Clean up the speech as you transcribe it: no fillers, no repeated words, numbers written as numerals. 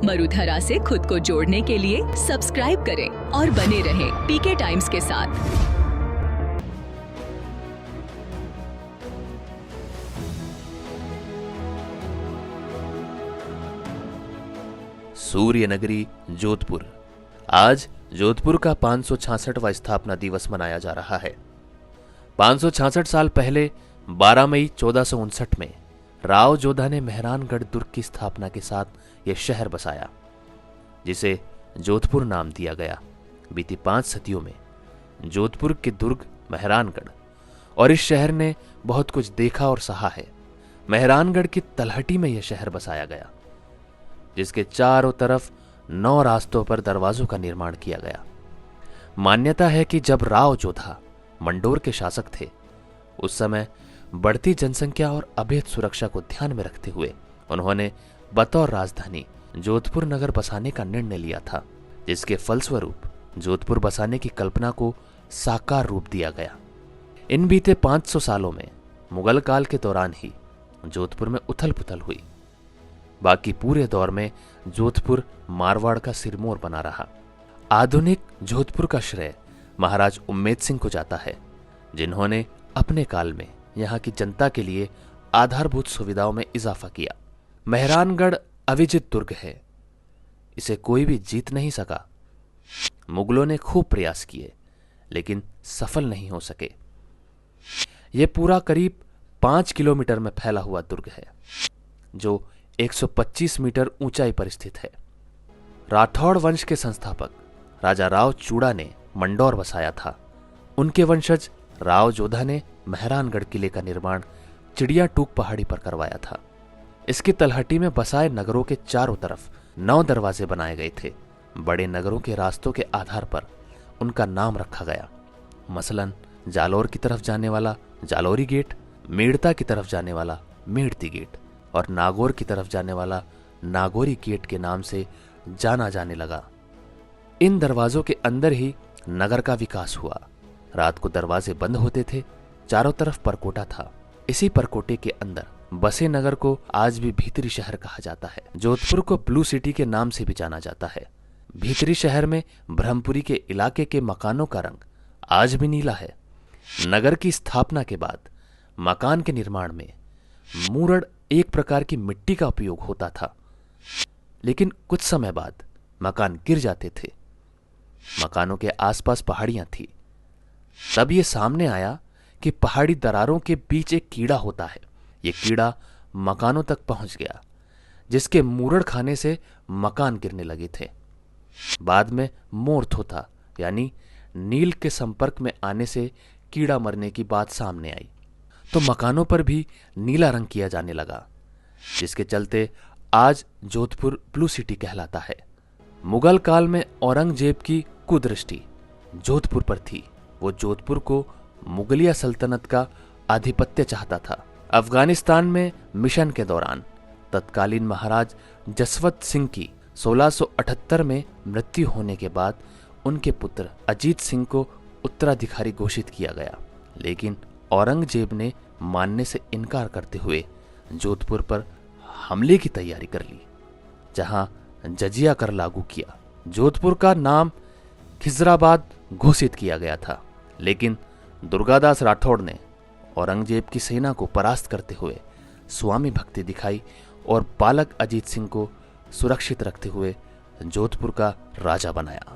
मरुधरा से खुद को जोड़ने के लिए सब्सक्राइब करें और बने रहें पीके टाइम्स के साथ। सूर्य नगरी जोधपुर। आज जोधपुर का 566वां स्थापना दिवस मनाया जा रहा है। 566 साल पहले 12 मई 1459 में राव जोधा ने मेहरानगढ़ दुर्ग की स्थापना के साथ यह शहर बसाया, जिसे जोधपुर नाम दिया गया। बीती 5 सदियों में जोधपुर के दुर्ग मेहरानगढ़ और इस शहर ने बहुत कुछ देखा और सहा है। मेहरानगढ़ की तलहटी में यह शहर बसाया गया, जिसके चारों तरफ 9 रास्तों पर दरवाजों का निर्माण किया गया। मान्यता है कि जब राव जोधा मंडोर के शासक थे, उस समय बढ़ती जनसंख्या और अभेद सुरक्षा को ध्यान में रखते हुए उन्होंने बतौर राजधानी जोधपुर नगर बसाने का निर्णय लिया था, जिसके फलस्वरूप जोधपुर बसाने की कल्पना को साकार रूप दिया गया। इन बीते 500 सालों में मुगल काल के दौरान ही जोधपुर में उथल पुथल हुई। बाकी पूरे दौर में जोधपुर मारवाड़ का सिरमौर बना रहा। आधुनिक जोधपुर का श्रेय महाराज उम्मेद सिंह को जाता है, जिन्होंने अपने काल में यहाँ की जनता के लिए आधारभूत सुविधाओं में इजाफा किया। मेहरानगढ़ अविजित दुर्ग है, इसे कोई भी जीत नहीं सका। मुगलों ने खूब प्रयास किए, लेकिन सफल नहीं हो सके। यह पूरा करीब 5 किलोमीटर में फैला हुआ दुर्ग है, जो 125 मीटर ऊंचाई पर स्थित है। राठौड़ वंश के संस्थापक राजा राव चूड़ा ने मंडौर बसाया था। उनके वंशज राव जोधा ने मेहरानगढ़ किले का निर्माण चिड़िया टूक पहाड़ी पर करवाया था। इसकी तलहटी में बसाए नगरों के चारों तरफ 9 दरवाजे बनाए गए थे। बड़े नगरों के रास्तों के आधार पर उनका नाम रखा गया। मसलन जालौर की तरफ जाने वाला जालौरी गेट, मेड़ता की तरफ जाने वाला मेड़ती गेट और नागौर की तरफ जाने वाला नागौरी गेट के नाम से जाना जाने लगा। इन दरवाजों के अंदर ही नगर का विकास हुआ। रात को दरवाजे बंद होते थे। चारों तरफ परकोटा था। इसी परकोटे के अंदर बसे नगर को आज भी भीतरी शहर कहा जाता है। जोधपुर को ब्लू सिटी के नाम से भी जाना जाता है। भीतरी शहर में ब्रह्मपुरी के इलाके के मकानों का रंग आज भी नीला है। नगर की स्थापना के बाद मकान के निर्माण में मूरड़ एक प्रकार की मिट्टी का उपयोग होता था, लेकिन कुछ समय बाद मकान गिर जाते थे। मकानों के आसपास पहाड़ियां थी। तब यह सामने आया कि पहाड़ी दरारों के बीच एक कीड़ा होता है। यह कीड़ा मकानों तक पहुंच गया, जिसके मूरड़ खाने से मकान गिरने लगे थे। बाद में मोर्थ होता, यानी नील के संपर्क में आने से कीड़ा मरने की बात सामने आई, तो मकानों पर भी नीला रंग किया जाने लगा, जिसके चलते आज जोधपुर ब्लू सिटी कहलाता है। मुगल काल में औरंगजेब की कुदृष्टि जोधपुर पर थी। वो जोधपुर को मुगलिया सल्तनत का आधिपत्य चाहता था। अफगानिस्तान में मिशन के दौरान तत्कालीन महाराज जसवंत सिंह की 1678 में मृत्यु होने के बाद उनके पुत्र अजीत सिंह को उत्तराधिकारी घोषित किया गया, लेकिन औरंगजेब ने मानने से इनकार करते हुए जोधपुर पर हमले की तैयारी कर ली, जहां जजिया कर लागू किया। जोधपुर का नाम खिजराबाद घोषित किया गया था, लेकिन दुर्गादास राठौड़ ने औरंगजेब की सेना को परास्त करते हुए स्वामी भक्ति दिखाई और बालक अजीत सिंह को सुरक्षित रखते हुए जोधपुर का राजा बनाया।